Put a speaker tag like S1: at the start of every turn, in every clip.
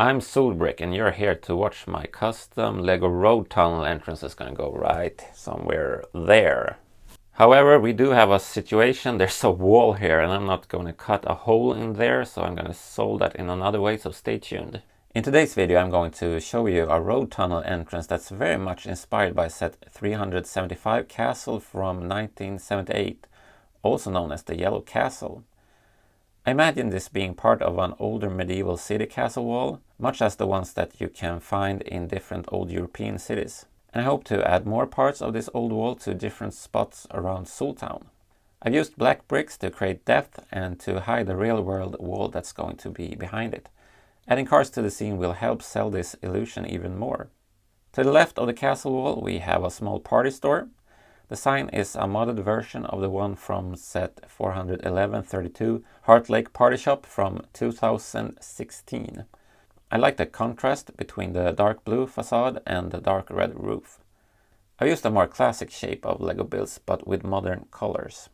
S1: I'm Solbrick and you're here to watch my custom Lego road tunnel entrance. Is gonna go right somewhere there. However, we do have a situation. There's a wall here and I'm not going to cut a hole in there, so I'm going to solve that in another way, so stay tuned. In today's video I'm going to show you a road tunnel entrance that's very much inspired by set 375 castle from 1978, also known as the Yellow Castle. I imagine this being part of an older medieval city castle wall, much as the ones that you can find in different old European cities. And I hope to add more parts of this old wall to different spots around Soltown. I've used black bricks to create depth and to hide the real world wall that's going to be behind it. Adding cars to the scene will help sell this illusion even more. To the left of the castle wall we have a small party store. The sign is a modded version of the one from set 411-32 Heart Lake Party Shop from 2016. I like the contrast between the dark blue facade and the dark red roof. I've used a more classic shape of Lego builds but with modern colors.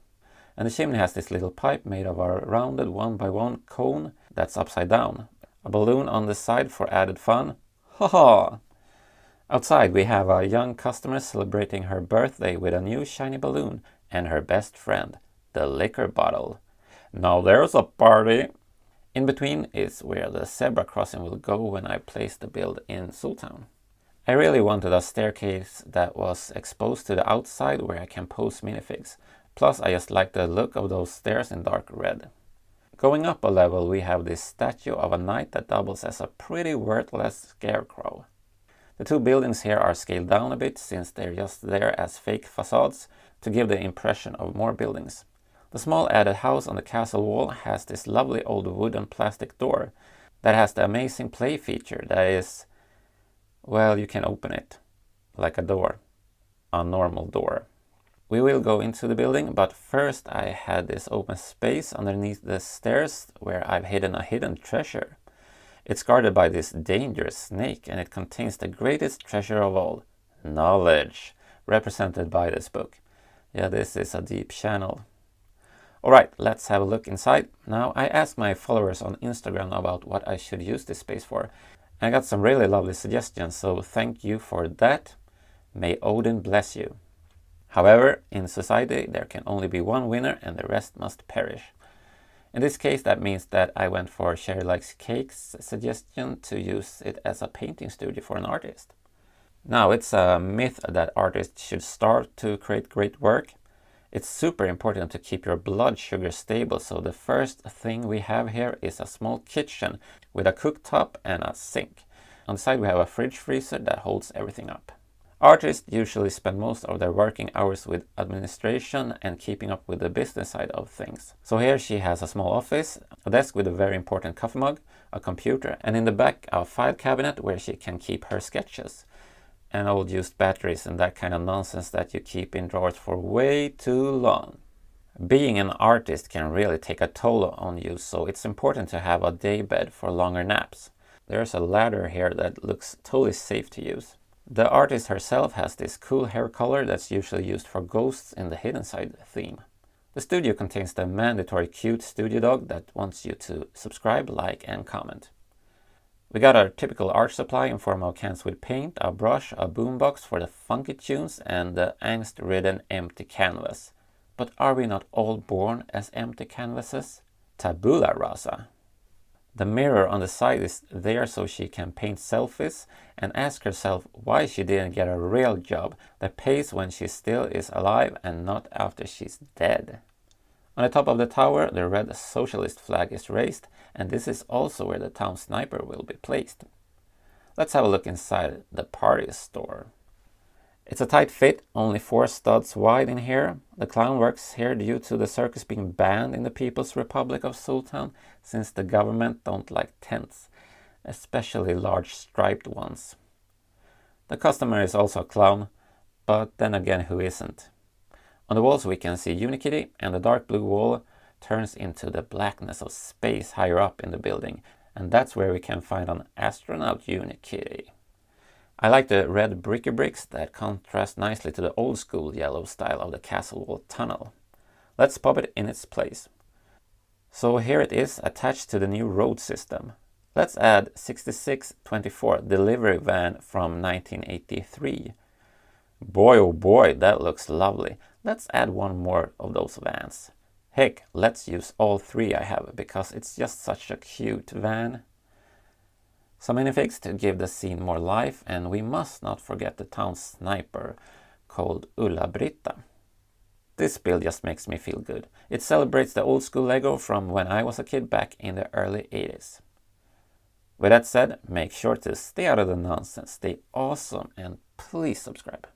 S1: And the chimney has this little pipe made of a rounded 1x1 cone that's upside down. A balloon on the side for added fun. Haha! Outside we have a young customer celebrating her birthday with a new shiny balloon and her best friend, the liquor bottle. Now there's a party! In between is where the zebra crossing will go when I place the build in Soltown. I really wanted a staircase that was exposed to the outside where I can pose minifigs. Plus I just like the look of those stairs in dark red. Going up a level we have this statue of a knight that doubles as a pretty worthless scarecrow. The two buildings here are scaled down a bit since they're just there as fake facades to give the impression of more buildings. The small added house on the castle wall has this lovely old wooden plastic door that has the amazing play feature that is, well, you can open it like a door, a normal door. We will go into the building, but first I had this open space underneath the stairs where I've hidden a hidden treasure. It's guarded by this dangerous snake and it contains the greatest treasure of all, knowledge, represented by this book. Yeah, this is a deep channel. Alright, let's have a look inside. Now, I asked my followers on Instagram about what I should use this space for. I got some really lovely suggestions, so thank you for that. May Odin bless you. However, in society there can only be one winner and the rest must perish. In this case that means that I went for Sherry Likes Cake's suggestion to use it as a painting studio for an artist. Now, it's a myth that artists should starve to create great work. It's super important to keep your blood sugar stable, so the first thing we have here is a small kitchen with a cooktop and a sink. On the side we have a fridge freezer that holds everything up. Artists usually spend most of their working hours with administration and keeping up with the business side of things. So here she has a small office, a desk with a very important coffee mug, a computer, and in the back a file cabinet where she can keep her sketches. And old used batteries and that kind of nonsense that you keep in drawers for way too long. Being an artist can really take a toll on you, so it's important to have a day bed for longer naps. There's a ladder here that looks totally safe to use. The artist herself has this cool hair color that's usually used for ghosts in the Hidden Side theme. The studio contains the mandatory cute studio dog that wants you to subscribe, like and comment. We got our typical art supply in form of cans with paint, a brush, a boombox for the funky tunes and the angst-ridden empty canvas. But are we not all born as empty canvases? Tabula rasa. The mirror on the side is there so she can paint selfies and ask herself why she didn't get a real job that pays when she still is alive and not after she's dead. On the top of the tower, the red socialist flag is raised, and this is also where the town sniper will be placed. Let's have a look inside the party store. It's a tight fit, only 4 studs wide in here. The clown works here due to the circus being banned in the People's Republic of Soltown, since the government don't like tents, especially large striped ones. The customer is also a clown, but then again, who isn't? On the walls we can see Unikitty, and the dark blue wall turns into the blackness of space higher up in the building, and that's where we can find an astronaut Unikitty. I like the red bricky bricks that contrast nicely to the old school yellow style of the castle wall tunnel. Let's pop it in its place. So here it is attached to the new road system. Let's add 6624 delivery van from 1983. Boy oh boy, that looks lovely. Let's add one more of those vans. Heck, let's use all three I have because it's just such a cute van. Some minifigs to give the scene more life, and we must not forget the town sniper called Ulla-Britta. This build just makes me feel good. It celebrates the old school Lego from when I was a kid back in the early 80s. With that said, make sure to stay out of the nonsense, stay awesome, and please subscribe.